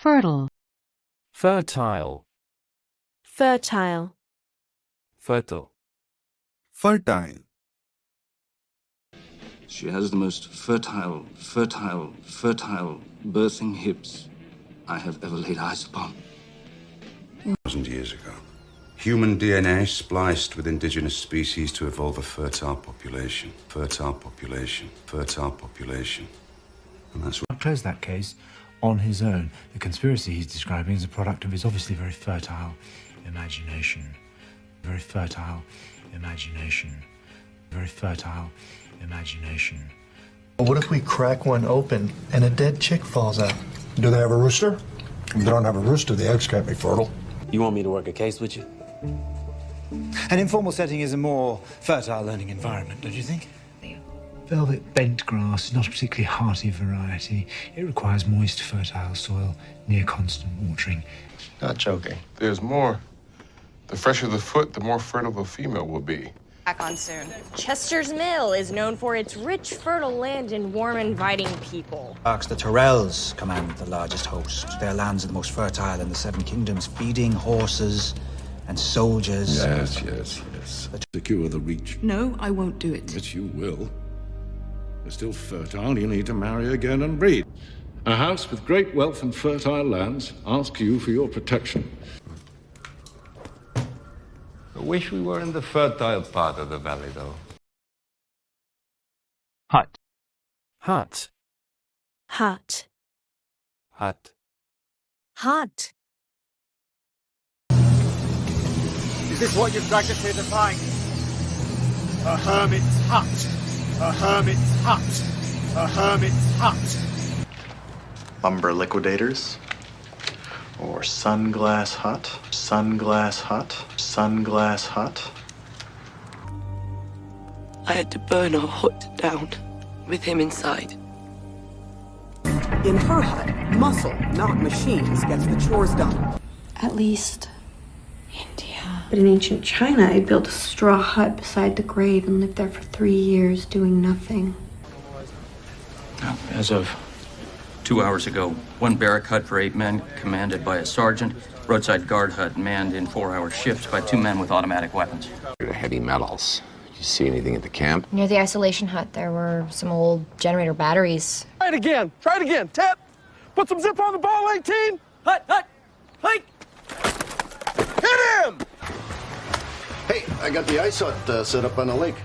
fertile, fertile, fertile, fertile. fertile, She has the most fertile birthing hips I have ever laid eyes upon. 1,000 years ago, human DNA spliced with indigenous species to evolve a fertile population. Fertile population. Fertile population. And that's what... Close that case on his own. The conspiracy he's describing is a product of his obviously very fertile imagination. Very fertile imagination. Very fertile imagination. What if we crack one open and a dead chick falls out? Do they have a rooster? If they don't have a rooster, the eggs can't be fertile. You want me to work a case with you? An informal setting is a more fertile learning environment, don't you think? Velvet bent grass is not a particularly hearty variety. It requires moist, fertile soil, near constant watering. Not joking. There's more. The fresher the foot, the more fertile the female will be. Back on soon. Chester's Mill is known for its rich, fertile land and warm, inviting people. The Tyrrells command the largest host. Their lands are the most fertile in the Seven Kingdoms, feeding horses and soldiers. Yes. Secure the reach. No, I won't do it. Yes, you will. They're still fertile. You need to marry again and breed. A house with great wealth and fertile lands asks you for your protection. I wish we were in the fertile part of the valley, though. Hut, hut, Hot. hut. Hot. Is this what you've dragged us here to find? A hermit's hut. A hermit's hut. A hermit's hut. Lumber liquidators? Or sunglass hut? Sunglass hut? Sunglass hut? I had to burn our hut down with him inside. In her hut, muscle, not machines, gets the chores done. At least India. But in ancient China, I built a straw hut beside the grave and lived there for 3 years doing nothing. As of 2 hours ago, one barrack hut for 8 men, commanded by a sergeant. Roadside guard hut manned in 4-hour shifts by 2 men with automatic weapons. Heavy metals. You see anything at the camp? Near the isolation hut, there were some old generator batteries. Try it again. Try it again. Tap. Put some zip on the ball, 18. Hut! Hike! Hit him! Hey, I got the ice hut set up on the lake.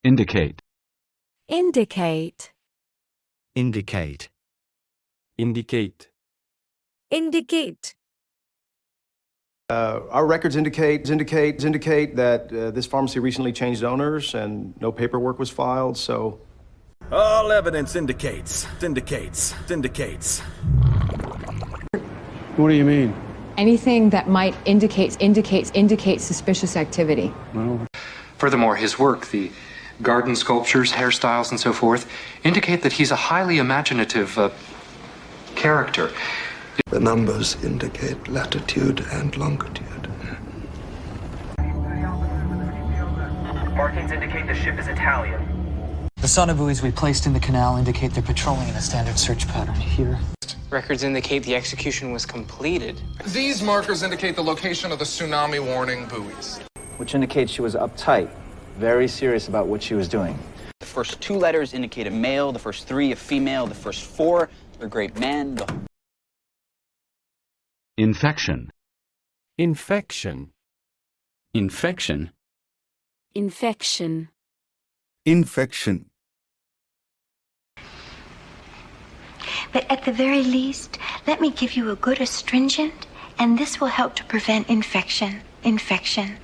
Indicate, Indicate. Indicate. indicate. Indicate. Our records indicate that this pharmacy recently changed owners and no paperwork was filed, so... All evidence indicates. What do you mean? Anything that might indicate suspicious activity. Furthermore, his work, the garden sculptures, hairstyles, and so forth, indicate that he's a highly imaginative character. The numbers indicate latitude and longitude. Markings indicate the ship is Italian. The sonobuoys we placed in the canal indicate they're patrolling in a standard search pattern here. Records indicate the execution was completed. These markers indicate the location of the tsunami warning buoys. Which indicates she was uptight, very serious about what she was doing. The first 2 letters indicate a male, the first 3 a female, the first 4 a great man. Infection, infection. Infection, Infection. infection, But at the very least, let me give you a good astringent, and this will help to prevent infection. Infection.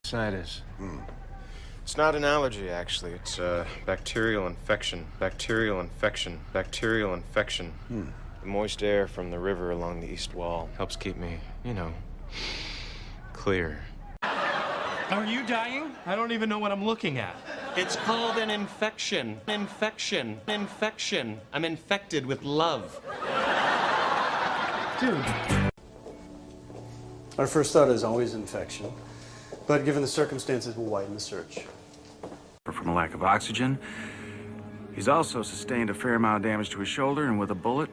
Sinusitis. It's not an allergy, actually. It's bacterial infection. Bacterial infection. The moist air from the river along the east wall helps keep me, clear. Are you dying? I don't even know what I'm looking at. It's called an infection. Infection. I'm infected with love. Dude. Our first thought is always infection, but given the circumstances, we'll widen the search. From a lack of oxygen, He's also sustained a fair amount of damage to his shoulder, and with a bullet,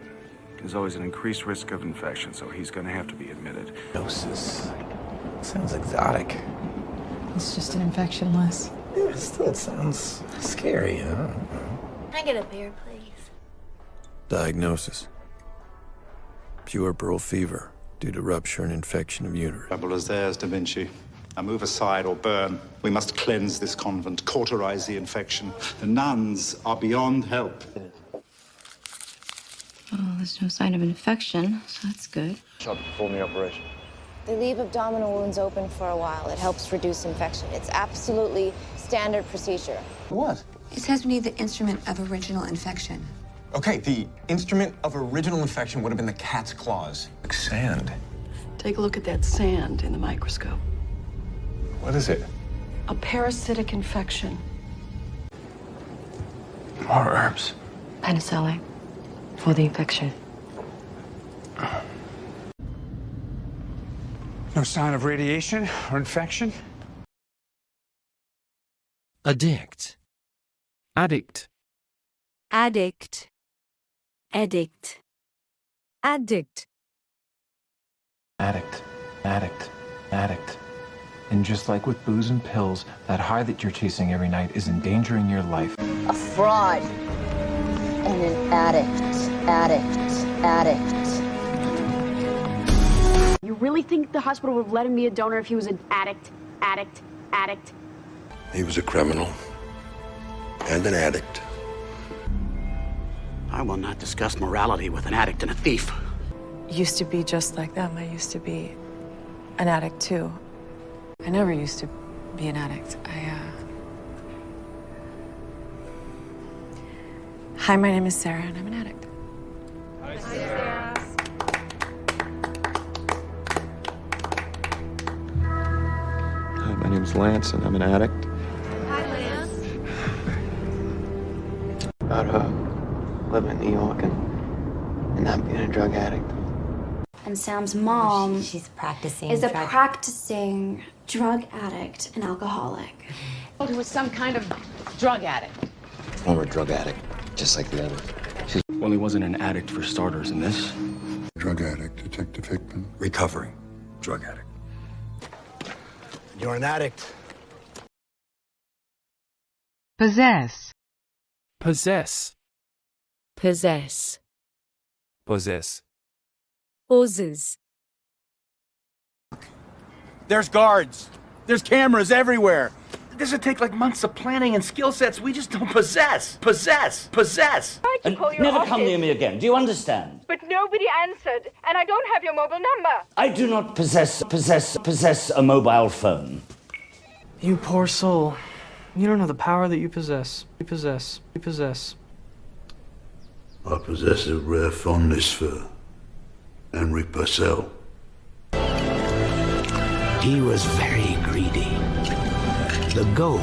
there's always an increased risk of infection, so he's going to have to be admitted. Diagnosis. Sounds exotic. It's just an infection, Les. Yeah, still sounds scary, huh? Can I get a beer, please? Diagnosis. Pure pearl fever due to rupture and infection of uterus. Trouble as theirs, Da Vinci. Now move aside or burn. We must cleanse this convent, cauterize the infection. The nuns are beyond help. Oh, there's no sign of infection, so that's good. Shall perform the operation. They leave abdominal wounds open for a while. It helps reduce infection. It's absolutely standard procedure. What? It says we need the instrument of original infection. Okay, the instrument of original infection would have been the cat's claws. Like sand. Take a look at that sand in the microscope. What is it? A parasitic infection. More herbs. Penicillin for the infection. No sign of radiation or infection? Addict. Addict. Addict. Addict. Addict. Addict. Addict. Addict. And just like with booze and pills, that high that you're chasing every night is endangering your life. A fraud. And an addict. Addict. You really think the hospital would let him be a donor if he was an addict? He was a criminal and an addict. I will not discuss morality with an addict and a thief. Used to be just like them. I used to be an addict, too. I never used to be an addict. Hi, my name is Sarah, and I'm an addict. Hi, Sarah. Hi, my name's Lance, and I'm an addict. Hi, Lance. About living in New York and not being a drug addict. And Sam's mom She's practicing. is a practicing drug addict and alcoholic. He was some kind of drug addict. Former drug addict, just like the others. Well, he wasn't an addict for starters in this. Drug addict, Detective Hickman. Recovering drug addict. You're an addict. Possess. Possess. Possess. Possess. Poses. There's guards. There's cameras everywhere. This would take like months of planning and skill sets we just don't possess. Possess. And Never come near me again. Do you understand? But nobody answered, and I don't have your mobile number. I do not possess a mobile phone. You poor soul. You don't know the power that you possess. You possess. I possess a rare fondness for Henry Purcell. He was very greedy. The goal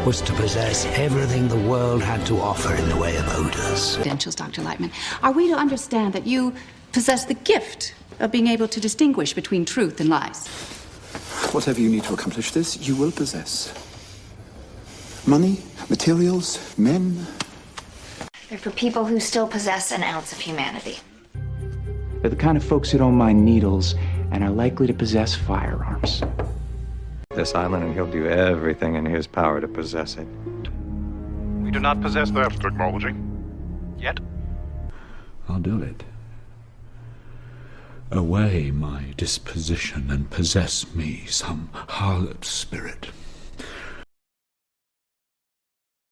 was to possess everything the world had to offer in the way of odors. Credentials, Dr. Lightman. Are we to understand that you possess the gift of being able to distinguish between truth and lies? Whatever you need to accomplish this, you will possess. Money, materials, men. They're for people who still possess an ounce of humanity. They're the kind of folks who don't mind needles and are likely to possess firearms. This island, and he'll do everything in his power to possess it. We do not possess that technology. Yet. I'll do it. Away my disposition and possess me some harlot spirit.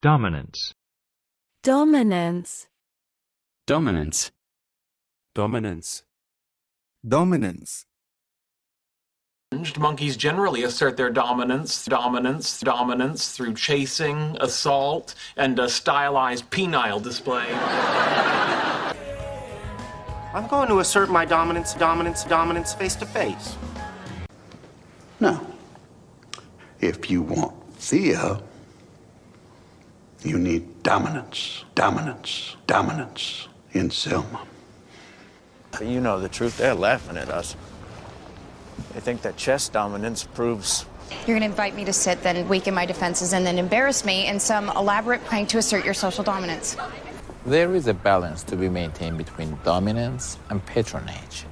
Dominance. Dominance. Dominance. Dominance. Monkeys generally assert their dominance through chasing, assault, and a stylized penile display. I'm going to assert my dominance face to face. Now, if you want fear, you need dominance in Selma. You know the truth, they're laughing at us. They think that chest dominance proves You're going to invite me to sit, then weaken my defenses, and then embarrass me in some elaborate prank to assert your social dominance. There is a balance to be maintained between dominance and patronage.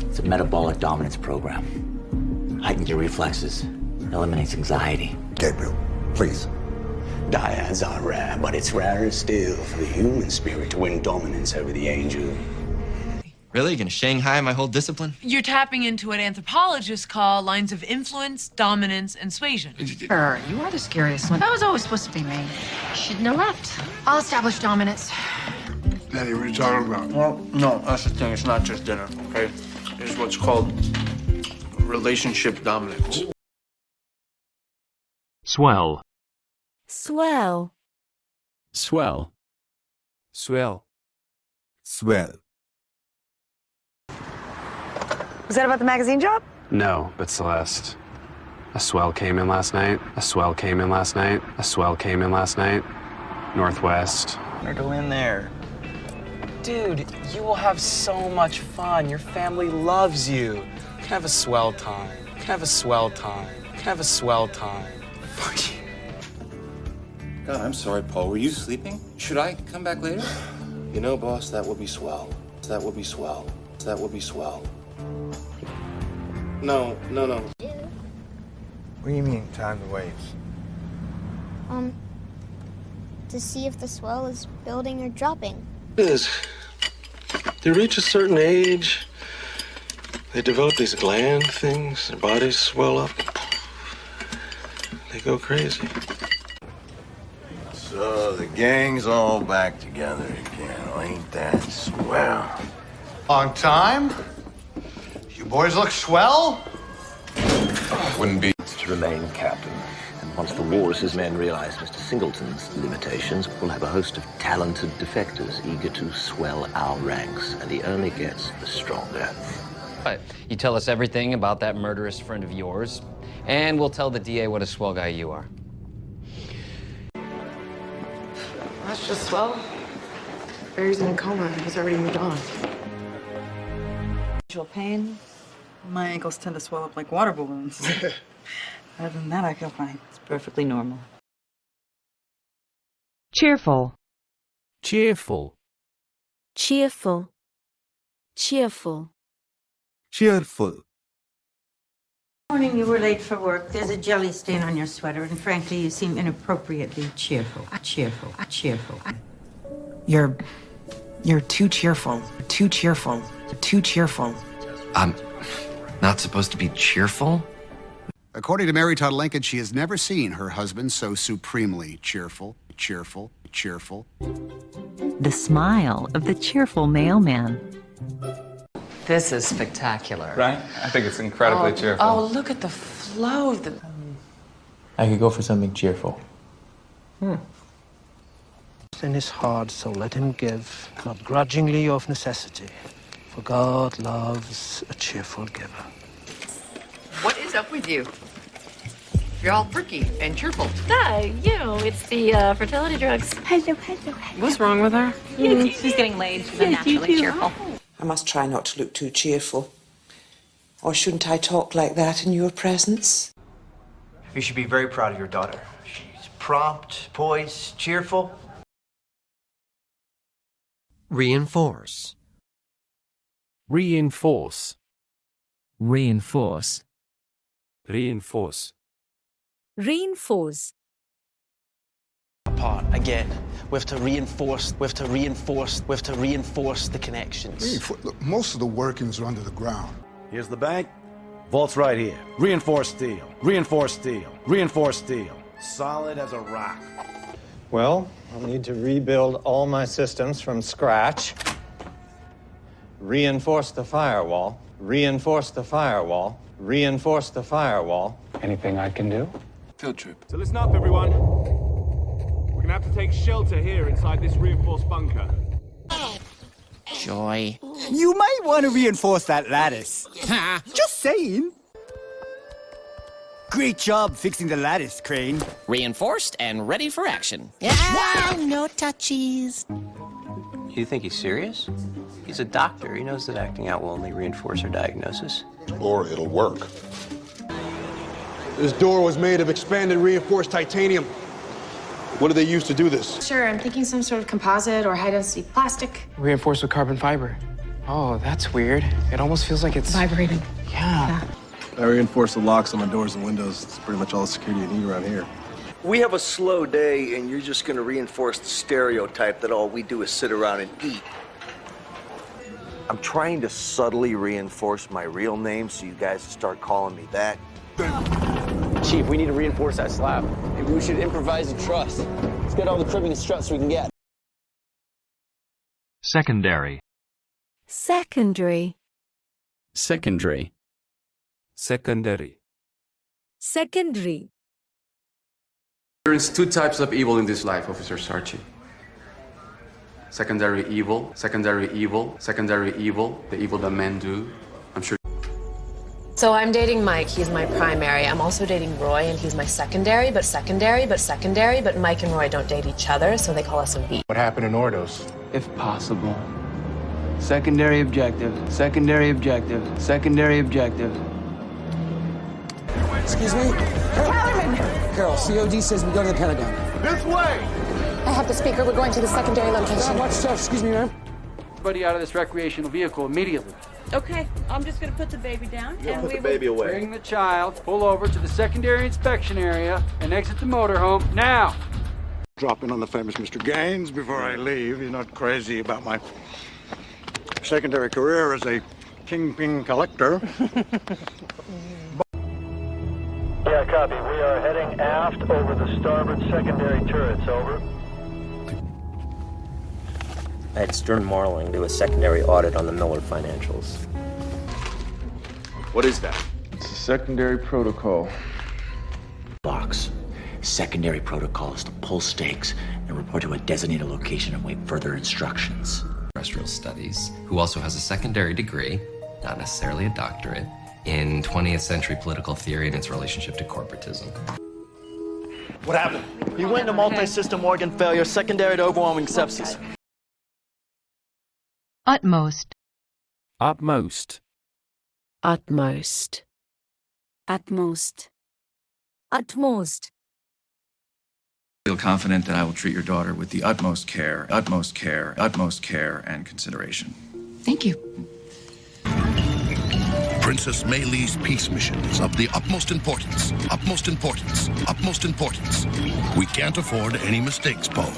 It's a metabolic dominance program. Heightens your reflexes, eliminates anxiety. Gabriel, please. Dyads are rare, but it's rarer still for the human spirit to win dominance over the angel. Really? You're gonna Shanghai my whole discipline? You're tapping into what anthropologists call lines of influence, dominance, and suasion. Sure, you are the scariest one. That was always supposed to be me. Shouldn't have left. I'll establish dominance. Daddy, what are you talking about? Well, no, that's the thing. It's not just dinner, okay? It's what's called relationship dominance. Swell. Swell. Swell. Swell. Swell. Was that about the magazine job? No, but Celeste. A swell came in last night. A swell came in last night. A swell came in last night. Northwest. Or go in there. Dude, you will have so much fun. Your family loves you. You can have a swell time. You can have a swell time. You can have a swell time. Fuck you. God, I'm sorry, Paul. Were you sleeping? Should I come back later? You know, boss, that would be swell. That would be swell. That would be swell. No. What do you mean, time to wait? To see if the swell is building or dropping. Is they reach a certain age, they develop these gland things, their bodies swell up, they go crazy. So the gang's all back together again. Ain't that swell? Long time? You boys look swell? Wouldn't be to remain captain. And once the walrus's men realize Mr. Singleton's limitations, we'll have a host of talented defectors eager to swell our ranks, and he only gets stronger. Right. You tell us everything about that murderous friend of yours, and we'll tell the DA what a swell guy you are. That's just swell. Barry's in a coma. He's already moved on. Visual pain. My ankles tend to swell up like water balloons. Other than that, I feel fine. It's perfectly normal. Cheerful. Cheerful. Cheerful. Cheerful. Cheerful. Morning, you were late for work. There's a jelly stain on your sweater, and frankly, you seem inappropriately cheerful. Cheerful. Cheerful. You're too cheerful. Too cheerful. Too cheerful. I'm not supposed to be cheerful? According to Mary Todd Lincoln, she has never seen her husband so supremely cheerful. Cheerful. Cheerful. The smile of the cheerful mailman. This is spectacular. Right? I think it's incredibly cheerful. Oh, look at the flow of the... I could go for something cheerful. In his heart, so let him give, not grudgingly or of necessity. For God loves a cheerful giver. What is up with you? You're all perky and cheerful. It's the fertility drugs. Hello. What's wrong with her? She's getting laid. She's unnaturally cheerful. I must try not to look too cheerful. Or shouldn't I talk like that in your presence? You should be very proud of your daughter. She's prompt, poised, cheerful. Reinforce. Reinforce. Reinforce. Reinforce. Reinforce. Apart again. We have to reinforce the connections. Look, most of the workings are under the ground. Here's the bank. Vault's right here. Reinforced steel. Reinforced steel. Reinforced steel. Solid as a rock. Well, I'll need to rebuild all my systems from scratch. Reinforce the firewall. Reinforce the firewall. Reinforce the firewall. Anything I can do? Field trip. So listen up, everyone. We're gonna have to take shelter here inside this reinforced bunker. Joy. You might want to reinforce that lattice. Just saying. Great job fixing the lattice, Crane. Reinforced and ready for action. Wow, no touchies. You think he's serious? He's a doctor. He knows that acting out will only reinforce our diagnosis. Or it'll work. This door was made of expanded reinforced titanium. What do they use to do this? Sure, I'm thinking some sort of composite or high-density plastic. Reinforced with carbon fiber. Oh, that's weird. It almost feels like it's vibrating. Yeah. I reinforced the locks on my doors and windows. It's pretty much all the security you need around here. We have a slow day, and you're just going to reinforce the stereotype that all we do is sit around and eat. I'm trying to subtly reinforce my real name so you guys start calling me that. Chief, we need to reinforce that slab. Maybe we should improvise a truss. Let's get all the cribbing and struts we can get. Secondary. Secondary. Secondary. Secondary. Secondary. There is two types of evil in this life, Officer Sarchi. Secondary evil, secondary evil, secondary evil, the evil that men do. I'm sure. So I'm dating Mike, he's my primary. I'm also dating Roy, and he's my secondary, but Mike and Roy don't date each other, so they call us a B. What happened in Ordos? If possible. Secondary objective, secondary objective, secondary objective. Excuse me? Carol, COD says we go to the Pentagon. This way! I have the speaker, we're going to the secondary location. Watch stuff, excuse me, ma'am. Everybody out of this recreational vehicle immediately. Okay, I'm just gonna put the baby down and Put the baby away. Bring the child, pull over to the secondary inspection area, and exit the motorhome now. Drop in on the famous Mr. Gaines before I leave. He's not crazy about my secondary career as a kingpin collector. Yeah, copy. We are heading aft over the starboard secondary turrets, over. I had Stern Marling do a secondary audit on the Miller financials. What is that? It's a secondary protocol. Box. Secondary protocol is to pull stakes and report to a designated location and wait further instructions. Terrestrial Studies, who also has a secondary degree, not necessarily a doctorate, in 20th century political theory and its relationship to corporatism. What happened? He went into multi-system organ failure secondary to overwhelming sepsis. Utmost. Utmost. Utmost. Utmost. Utmost. I feel confident that I will treat your daughter with the utmost care, and consideration. Thank you. Princess Mei Li's peace mission is of the utmost importance. Utmost importance. Utmost importance. We can't afford any mistakes, Poe.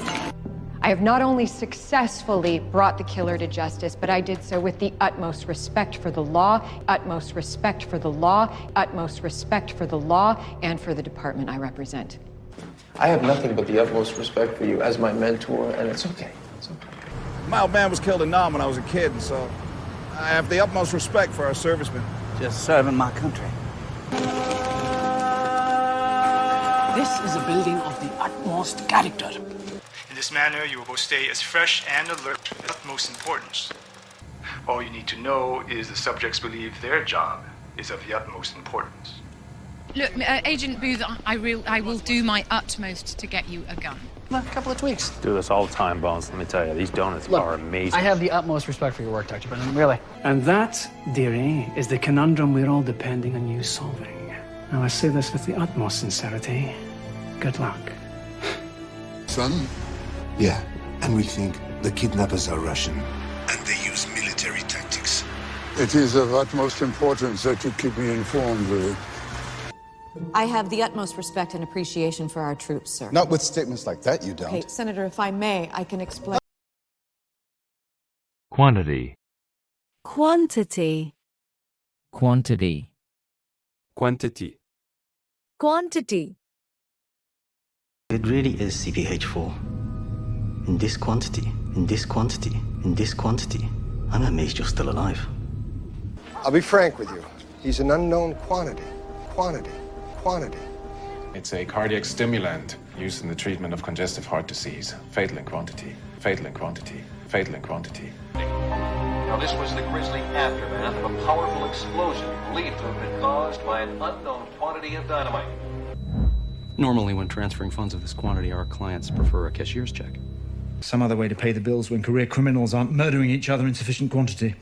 I have not only successfully brought the killer to justice, but I did so with the utmost respect for the law, utmost respect for the law, utmost respect for the law, and for the department I represent. I have nothing but the utmost respect for you as my mentor, and it's okay. It's okay. My old man was killed in Nam when I was a kid, so I have the utmost respect for our servicemen. Just serving my country. This is a building of the utmost character. In this manner, you will both stay as fresh and alert with utmost importance. All you need to know is the subjects believe their job is of the utmost importance. Look, Agent Booth, I will do my utmost to get you a gun. A couple of tweaks. Do this all the time, Bones. Let me tell you, these donuts are amazing. I have the utmost respect for your work, Dr. Brennan, really. And that, dearie, is the conundrum we're all depending on you solving. Now, I say this with the utmost sincerity. Good luck. Son? Yeah, and we think the kidnappers are Russian. And they use military tactics. It is of utmost importance that you keep me informed, Louis. I have the utmost respect and appreciation for our troops, sir. Not with statements like that, you don't. Okay, Senator, if I may, I can explain. Quantity. Quantity. Quantity. Quantity. Quantity. It really is CPH4. In this quantity, in this quantity, in this quantity, I'm amazed you're still alive. I'll be frank with you. He's an unknown quantity. Quantity. Quantity. It's a cardiac stimulant used in the treatment of congestive heart disease. Fatal in quantity. Fatal in quantity. Fatal in quantity. Now, this was the grisly aftermath of a powerful explosion believed to have been caused by an unknown quantity of dynamite. Normally, when transferring funds of this quantity, our clients prefer a cashier's check. Some other way to pay the bills when career criminals aren't murdering each other in sufficient quantity.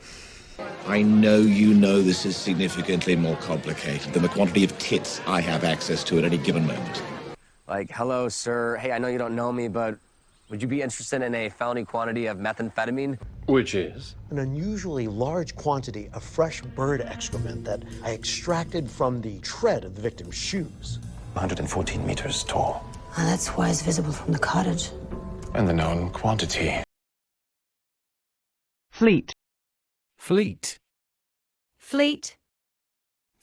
I know you know this is significantly more complicated than the quantity of tits I have access to at any given moment. Like, hello, sir. Hey, I know you don't know me, but would you be interested in a felony quantity of methamphetamine? Which is? An unusually large quantity of fresh bird excrement that I extracted from the tread of the victim's shoes. 114 meters tall. Oh, that's why it's visible from the cottage. And the known quantity. Fleet. Fleet. Fleet.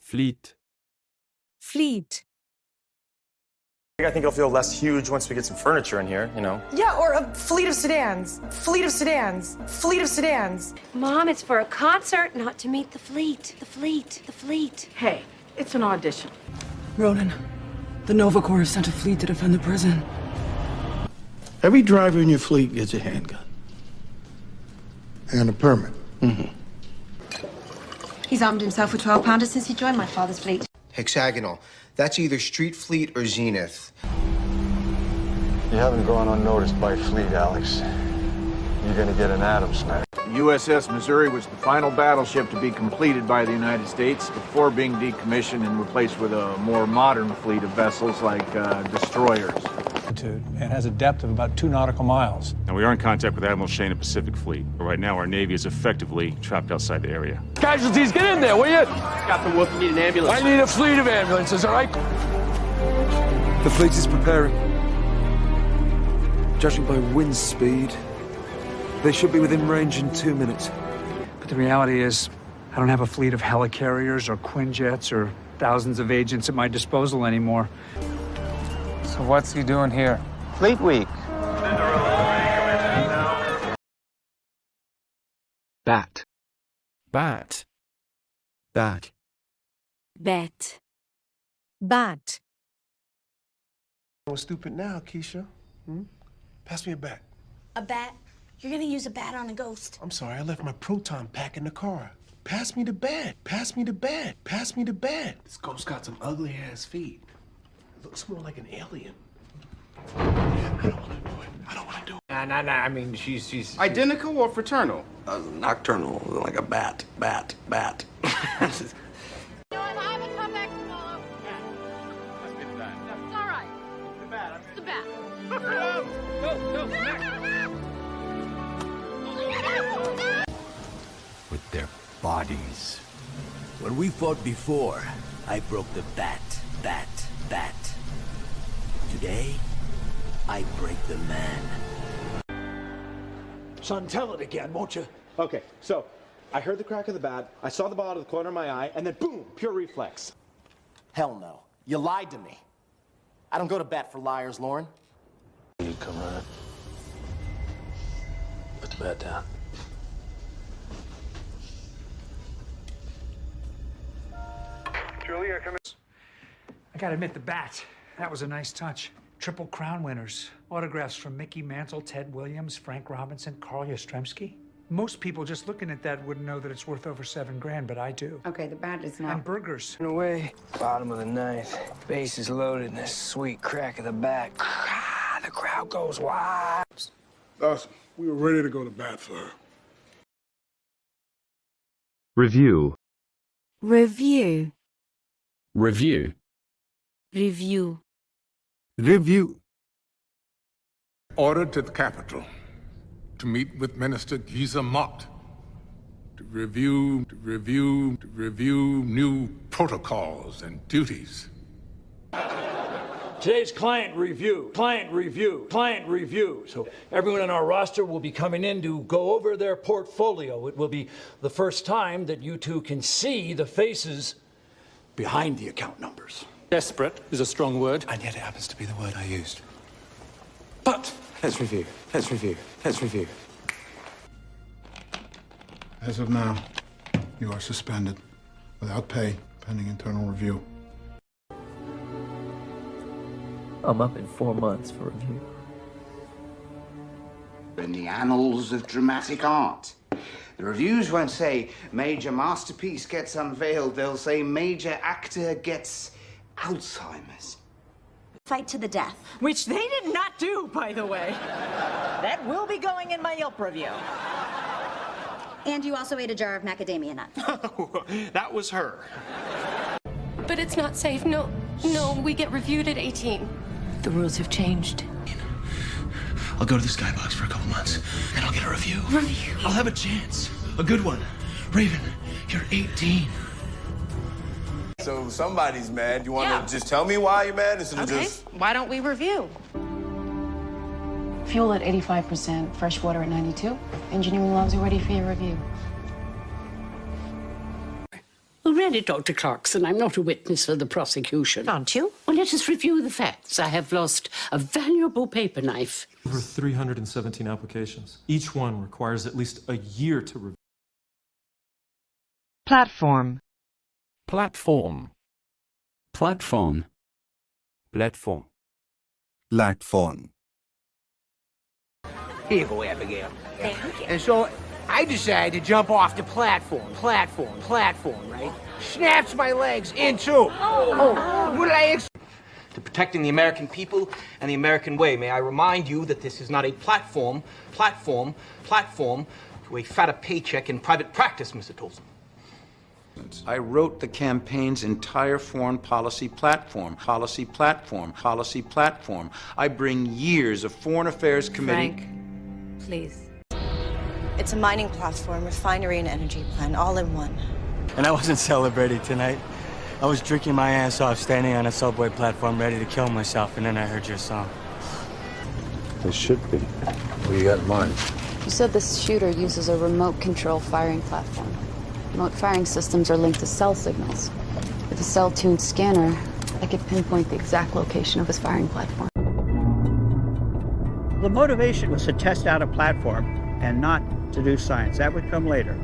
Fleet. Fleet. I think it'll feel less huge once we get some furniture in here, you know. Yeah, or a fleet of sedans. Fleet of sedans. Fleet of sedans. Mom, it's for a concert, not to meet the fleet. The fleet. The fleet. Hey, it's an audition. Ronan, the Nova Corps has sent a fleet to defend the prison. Every driver in your fleet gets a handgun. And a permit. Mm-hmm. He's armed himself with 12-pounders since he joined my father's fleet. Hexagonal. That's either Street Fleet or Zenith. You haven't gone unnoticed by fleet, Alex. You're gonna get an atom smack. USS Missouri was the final battleship to be completed by the United States before being decommissioned and replaced with a more modern fleet of vessels like destroyers. And has a depth of about 2 nautical miles. And we are in contact with Admiral Shane of Pacific Fleet. But right now, our Navy is effectively trapped outside the area. Casualties, get in there, will you? Captain Wolf, you need an ambulance. I need a fleet of ambulances, all right? The fleet is preparing. Judging by wind speed, they should be within range in 2 minutes. But the reality is, I don't have a fleet of helicarriers or Quinjets or thousands of agents at my disposal anymore. So what's he doing here? Fleet Week. Bat. Bat. Bat. Bet. Bat. I'm stupid now, Keisha. Pass me a bat. A bat? You're gonna use a bat on a ghost. I'm sorry, I left my proton pack in the car. Pass me the bat. Pass me the bat. Pass me the bat. This ghost got some ugly ass feet. Looks more like an alien. I don't want to do it. I don't want to do it. Nah. I mean, she's... Identical or fraternal? Nocturnal, like a bat. With their bodies. When we fought before, I broke the bat. Today, I break the man. Son, tell it again, won't you? Okay, so I heard the crack of the bat, I saw the ball out of the corner of my eye, and then boom, pure reflex. Hell no. You lied to me. I don't go to bat for liars, Lauren. You come running. Put the bat down. Julia, come in. I gotta admit, the bat. That was a nice touch. Triple Crown winners. Autographs from Mickey Mantle, Ted Williams, Frank Robinson, Carl Yastrzemski. Most people just looking at that wouldn't know that it's worth over $7,000, but I do. Okay, the bat is not. And burgers. In a way, bottom of the ninth. Base is loaded and a sweet crack of the bat. The crowd goes wild. Awesome. We were ready to go to bat for her. Review. Review. Review. Review. Review. Ordered to the capital to meet with Minister Giza Mott to review new protocols and duties. Today's client review. So everyone on our roster will be coming in to go over their portfolio. It will be the first time that you two can see the faces behind the account numbers. Desperate is a strong word. And yet it happens to be the word I used. But Let's review. As of now, you are suspended without pay, pending internal review. I'm up in 4 months for review. In the annals of dramatic art, the reviews won't say major masterpiece gets unveiled. They'll say major actor gets Alzheimer's. Fight to the death. Which they did not do, by the way. That will be going in my Yelp review. And you also ate a jar of macadamia nuts. That was her. But it's not safe. No, we get reviewed at 18. The rules have changed. I'll go to the skybox for a couple months, and I'll get a review. Review? I'll have a chance. A good one. Raven, you're 18. So somebody's mad. You want to just tell me why you're mad instead of just... Why don't we review? Fuel at 85%, fresh water at 92. Engineering logs are ready for your review. Really, Dr. Clarkson, I'm not a witness for the prosecution. Aren't you? Well, let us review the facts. I have lost a valuable paper knife. Over 317 applications. Each one requires at least a year to review. Platform. Platform. Platform. Platform. Platform. Here you go, Abigail. Thank you. And so I decided to jump off the platform, right? Snaps my legs in two. What did I To protecting the American people and the American way, may I remind you that this is not a platform to a fatter paycheck in private practice, Mr. Tolson. I wrote the campaign's entire foreign policy platform. I bring years of foreign affairs committee... Frank, please. It's a mining platform, refinery, and energy plan, all in one. And I wasn't celebrating tonight. I was drinking my ass off, standing on a subway platform, ready to kill myself, and then I heard your song. It should be. What do you got in mind? You said this shooter uses a remote control firing platform. Remote firing systems are linked to cell signals. With a cell-tuned scanner, I could pinpoint the exact location of his firing platform. The motivation was to test out a platform and not to do science. That would come later.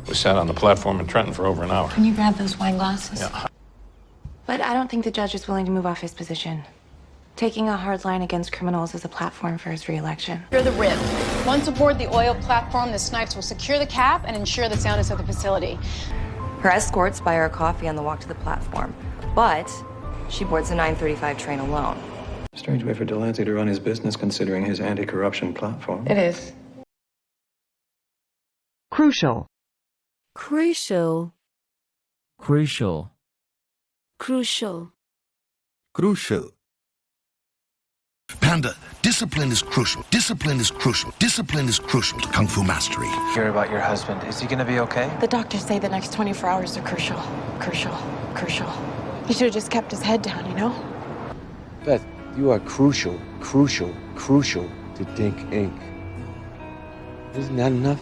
We sat on the platform in Trenton for over an hour. Can you grab those wine glasses? Yeah. But I don't think the judge is willing to move off his position. Taking a hard line against criminals is a platform for his re-election. Secure the rib. Once aboard the oil platform, the snipes will secure the cap and ensure the soundness of the facility. Her escorts buy her coffee on the walk to the platform, but she boards the 9:35 train alone. Strange way for Delancey to run his business considering his anti-corruption platform. It is. Crucial. Crucial. Crucial. Crucial. Crucial. Panda, discipline is crucial. Discipline is crucial. Discipline is crucial to Kung Fu mastery. Hear about your husband. Is he gonna be okay? The doctors say the next 24 hours are crucial. Crucial. Crucial. He should have just kept his head down, you know? Beth, you are crucial to Dink Inc. Isn't that enough?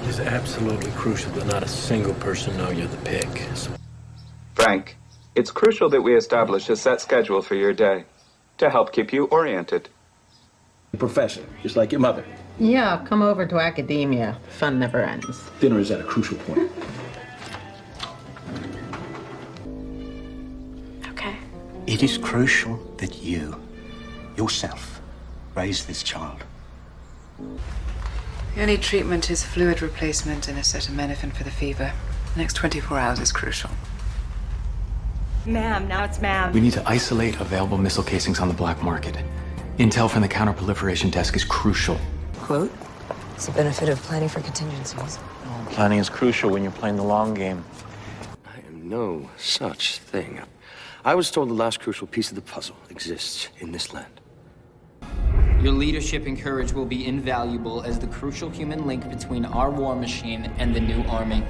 It is absolutely crucial that not a single person know you're the pick. Frank, it's crucial that we establish a set schedule for your day to help keep you oriented. Professor, just like your mother. Yeah, come over to academia. Fun never ends. Dinner is at a crucial point. Okay. It is crucial that you, yourself, raise this child. The only treatment is fluid replacement and acetaminophen for the fever. The next 24 hours is crucial. Ma'am, now it's ma'am. We need to isolate available missile casings on the black market. Intel from the counterproliferation desk is crucial. Quote? It's the benefit of planning for contingencies. Planning is crucial when you're playing the long game. I am no such thing. I was told the last crucial piece of the puzzle exists in this land. Your leadership and courage will be invaluable as the crucial human link between our war machine and the new army.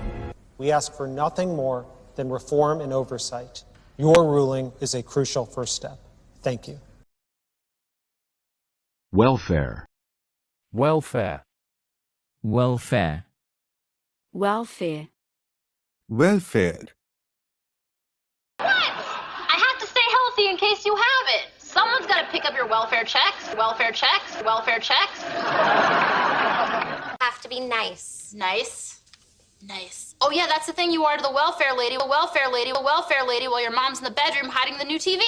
We ask for nothing more than reform and oversight. Your ruling is a crucial first step. Thank you. Welfare. Welfare. Welfare. Welfare. Welfare. What? I have to stay healthy in case you have it. Someone's got to pick up your welfare checks. Welfare checks. Welfare checks. Have to be nice. Nice? Nice. Oh yeah, that's the thing you are to the welfare lady, while your mom's in the bedroom hiding the new TV.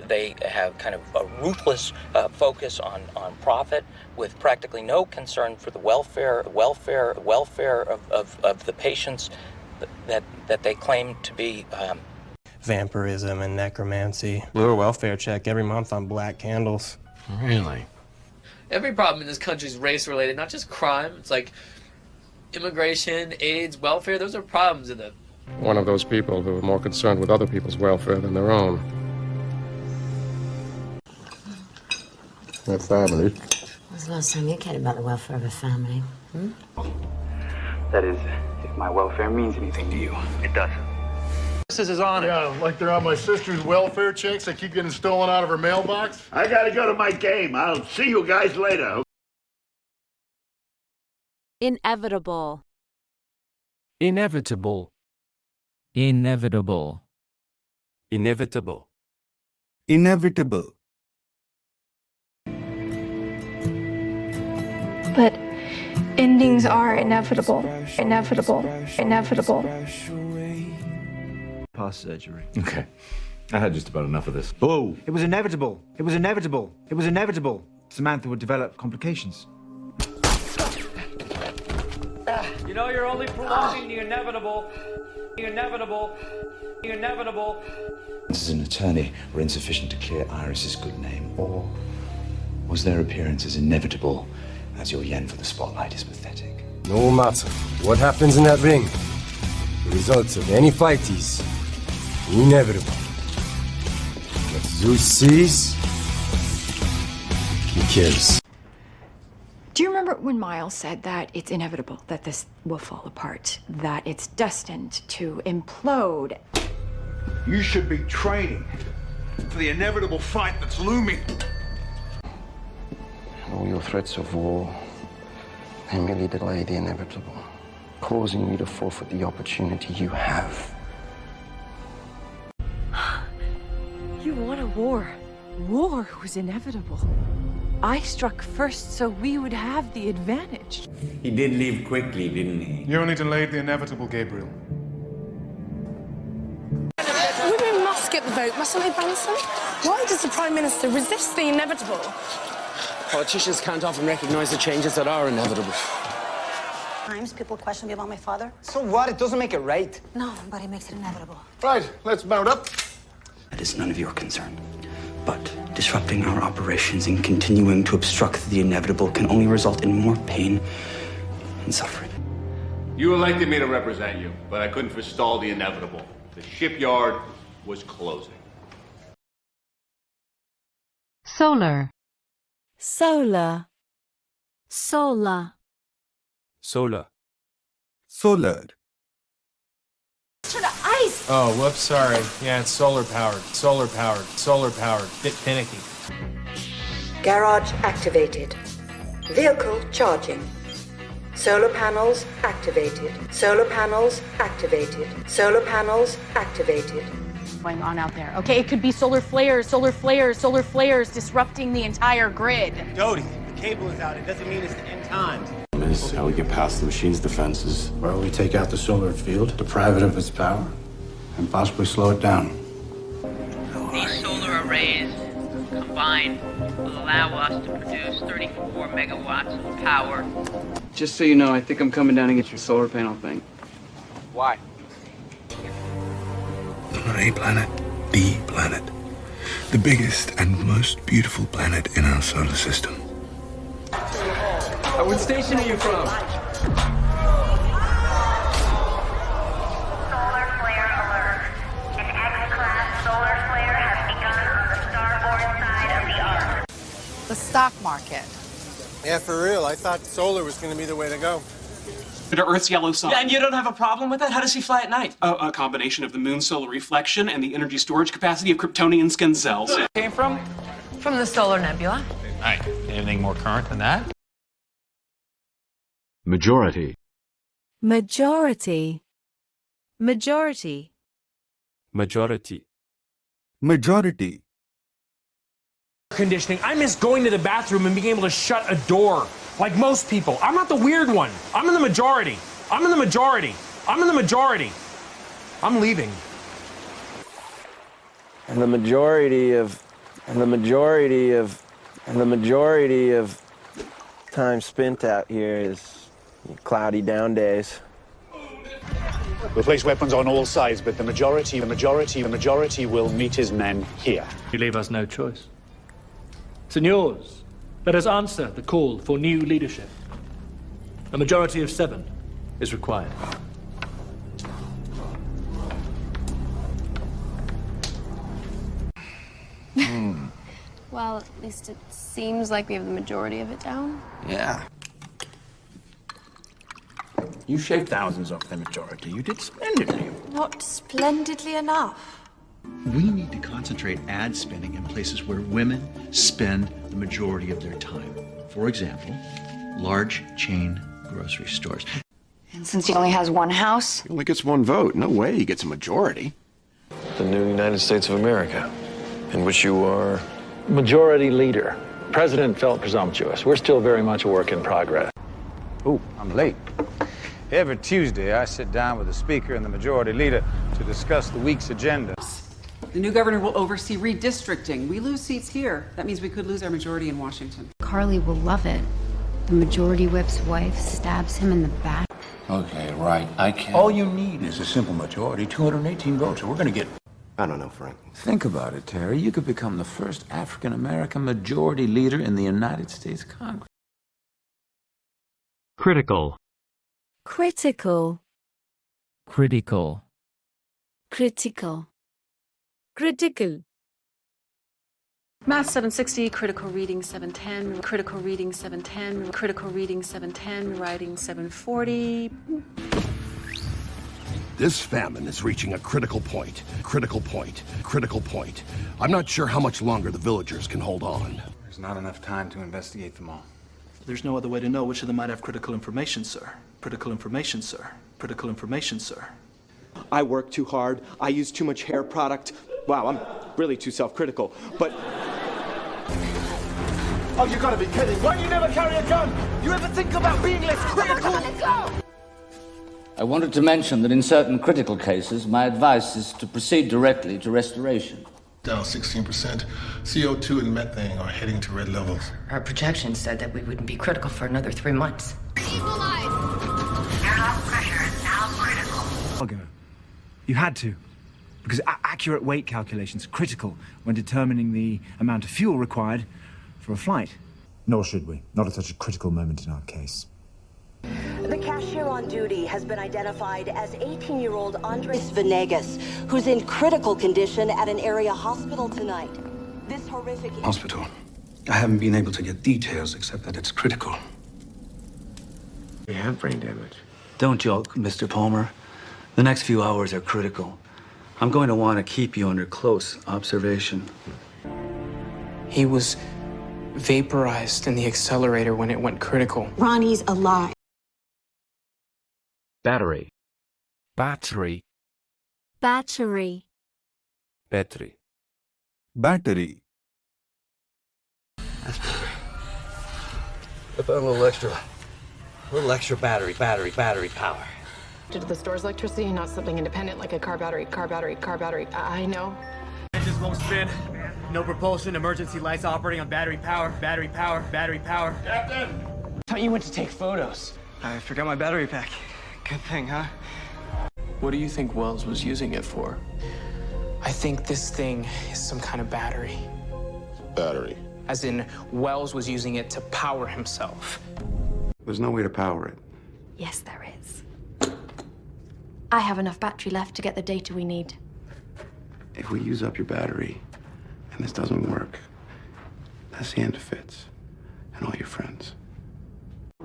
They have kind of a ruthless focus on profit with practically no concern for the welfare of the patients that they claim to be. Vampirism and necromancy. Lure welfare check every month on black candles. Really? every problem in this country is race-related, not just crime. It's like immigration, AIDS, welfare. Those are problems in it. One of those people who are more concerned with other people's welfare than their own. My family. When was the last time you cared about the welfare of a family? That is, if my welfare means anything to you. It does. This is on it. Yeah, like they're on my sister's welfare checks that keep getting stolen out of her mailbox. I gotta go to my game. I'll see you guys later. Inevitable. Inevitable. Inevitable. Inevitable. Inevitable. But endings are inevitable. Inevitable. Inevitable. Past surgery. Okay. I had just about enough of this. Boo! It was inevitable. It was inevitable. It was inevitable. Samantha would develop complications. You know you're only prolonging the inevitable. The inevitable. The inevitable. As an attorney, were insufficient to clear Iris's good name, or was their appearance as inevitable as your yen for the spotlight is pathetic? No matter what happens in that ring, the results of any fight is inevitable. What Zeus sees, he kills. Do you remember when Miles said that it's inevitable that this will fall apart, that it's destined to implode? You should be training for the inevitable fight that's looming. All your threats of war, they merely delay the inevitable, causing you to forfeit the opportunity you have. You won a war. War was inevitable. I struck first so we would have the advantage. He did leave quickly, didn't he? You only delayed the inevitable, Gabriel. Women must get the vote, mustn't they, Branson? Why does the Prime Minister resist the inevitable? Politicians can't often recognize the changes that are inevitable. Times people question me about my father. So what? It doesn't make it right. No, but it makes it inevitable. Right, let's mount up. That is none of your concern. But disrupting our operations and continuing to obstruct the inevitable can only result in more pain and suffering. You elected me to represent you, but I couldn't forestall the inevitable. The shipyard was closing. Solar. Solar. Solar. Solar. Solar. To the ice! Oh, whoops, sorry. Yeah, it's solar powered. Solar powered. Solar powered. Bit finicky. Garage activated. Vehicle charging. Solar panels activated. Solar panels activated. Solar panels activated. Going on out there. Okay, it could be solar flares disrupting the entire grid. Dodie, the cable is out. It doesn't mean it's the end times. Is how we get past the machine's defenses. Well, we take out the solar field, deprive it of its power, and possibly slow it down. These solar arrays combined will allow us to produce 34 megawatts of power. Just so you know, I think I'm coming down to get your solar panel thing. Why? Not a planet, the planet. The biggest and most beautiful planet in our solar system. What station are you from? Solar flare alert. An X-class solar flare has begun on the starboard side of the arc. The stock market. Yeah, for real. I thought solar was going to be the way to go. To Earth's yellow sun. And you don't have a problem with that? How does he fly at night? A combination of the moon's solar reflection and the energy storage capacity of Kryptonian skin cells. Came from? From the solar nebula. Right. Anything more current than that? Majority. Majority. Majority. Majority. Majority. Conditioning. I miss going to the bathroom and being able to shut a door. Like most people. I'm not the weird one. I'm in the majority. I'm in the majority. I'm in the majority. I'm leaving. And the majority of time spent out here is cloudy down days. We'll place weapons on all sides, but the majority will meet his men here. You leave us no choice. Senors, Let us answer the call for new leadership. A majority of 7 is required. Well, at least it seems like we have the majority of it down. Yeah. You shaved thousands off the majority. You did splendidly. Not splendidly enough. We need to concentrate ad spending in places where women spend the majority of their time. For example, large chain grocery stores. And since he only has one house, He only gets one vote. No way he gets a majority. The new United States of America, in which you are majority leader. President felt presumptuous. We're still very much a work in progress. Ooh, I'm late. Every Tuesday, I sit down with the Speaker and the Majority Leader to discuss the week's agenda. The new governor will oversee redistricting. We lose seats here. That means we could lose our majority in Washington. Carly will love it. The majority whip's wife stabs him in the back. Okay, right. I can't. All you need is a simple majority, 218 votes, and we're going to get... I don't know, Frank. Think about it, Terry. You could become the first African-American majority leader in the United States Congress. Critical. Critical. Critical. Critical. Critical. Math 760, critical reading 710, critical reading 710, critical reading 710, writing 740. This famine is reaching a critical point. Critical point. Critical point. I'm not sure how much longer the villagers can hold on. There's not enough time to investigate them all. There's no other way to know which of them might have critical information, sir. Critical information, sir. Critical information, sir. I work too hard. I use too much hair product. Wow, I'm really too self-critical. But... Oh, you gotta be kidding. Why do you never carry a gun? You ever think about being less critical? Let go! I wanted to mention that in certain critical cases, my advice is to proceed directly to restoration. Down 16%. CO2 and methane are heading to red levels. Our projections said that we wouldn't be critical for another 3 months. Equalize! Airlock pressure is now critical. You had to, because accurate weight calculations are critical when determining the amount of fuel required for a flight. Nor should we. Not at such a critical moment in our case. The cashier on duty has been identified as 18-year-old Andres Venegas, who's in critical condition at an area hospital tonight. This horrific... Hospital. I haven't been able to get details except that it's critical. We have brain damage. Don't joke, Mr. Palmer. The next few hours are critical. I'm going to want to keep you under close observation. He was vaporized in the accelerator when it went critical. Ronnie's alive. Battery. Battery. Battery. Battery. Battery. I found a little extra battery power. Due to the store's electricity, not something independent like a car battery. I know. Engines won't spin. No propulsion. Emergency lights operating on battery power. Captain! Thought you went to take photos. I forgot my battery pack. Good thing, huh? What do you think Wells was using it for? I think this thing is some kind of battery. Battery. As in, Wells was using it to power himself. There's no way to power it. Yes, there is. I have enough battery left to get the data we need. If we use up your battery and this doesn't work, that's the end of Fitz and all your friends.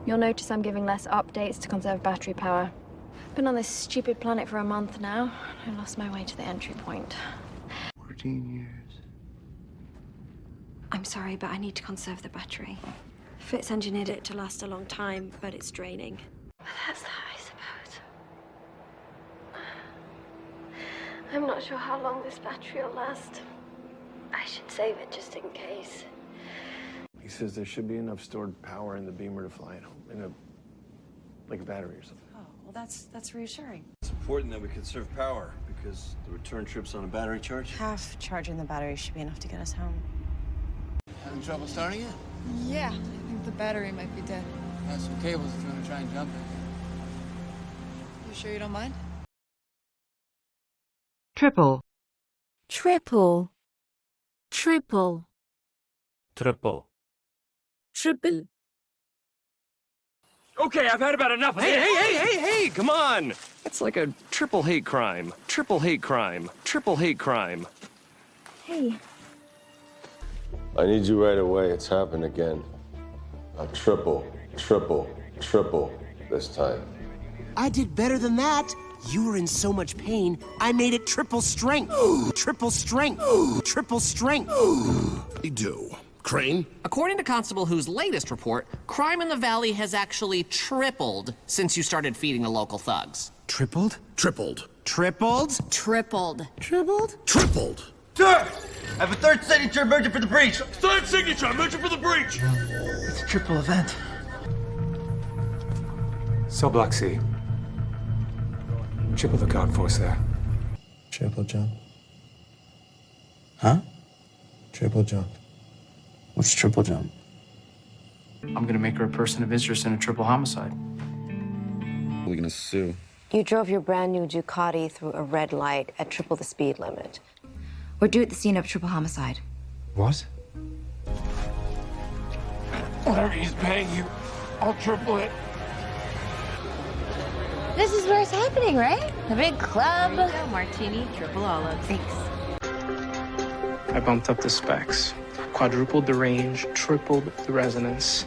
You'll notice I'm giving less updates to conserve battery power. Been on this stupid planet for a month now. I lost my way to the entry point. 14 years. I'm sorry, but I need to conserve the battery. Fitz engineered it to last a long time, but it's draining. But that's that, I suppose. I'm not sure how long this battery will last. I should save it just in case. He says there should be enough stored power in the beamer to fly it home, like a battery or something. Oh, well, that's reassuring. It's important that we conserve power because the return trip's on a battery charge. Half charging the battery should be enough to get us home. Having trouble starting it? Yeah, I think the battery might be dead. Got some cables if you want to try and jump it. You sure you don't mind? Triple. Triple. Triple. Triple. triple. Okay, I've had about enough of this. Hey, come on. It's like a triple hate crime. Triple hate crime. Triple hate crime. Hey. I need you right away. It's happened again. A triple this time. I did better than that. You were in so much pain, I made it triple strength. Triple strength. Triple strength. You do. Crane? According to Constable Who's latest report, crime in the valley has actually tripled since you started feeding the local thugs. Tripled? Tripled. Tripled? Tripled. Tripled? Tripled. Sir! I have a third signature emergent for the breach! Third signature emergent for the breach! It's a triple event. Cell Block C. Triple the guard force there. Triple jump. Huh? Triple jump. What's triple jump? I'm gonna make her a person of interest in a triple homicide. We're gonna sue. You drove your brand new Ducati through a red light at triple the speed limit. We're due at the scene of triple homicide. What? Whatever he's paying you, I'll triple it. This is where it's happening, right? The big club. There you go, martini, triple olive. Thanks. I bumped up the specs. Quadrupled the range, tripled the resonance.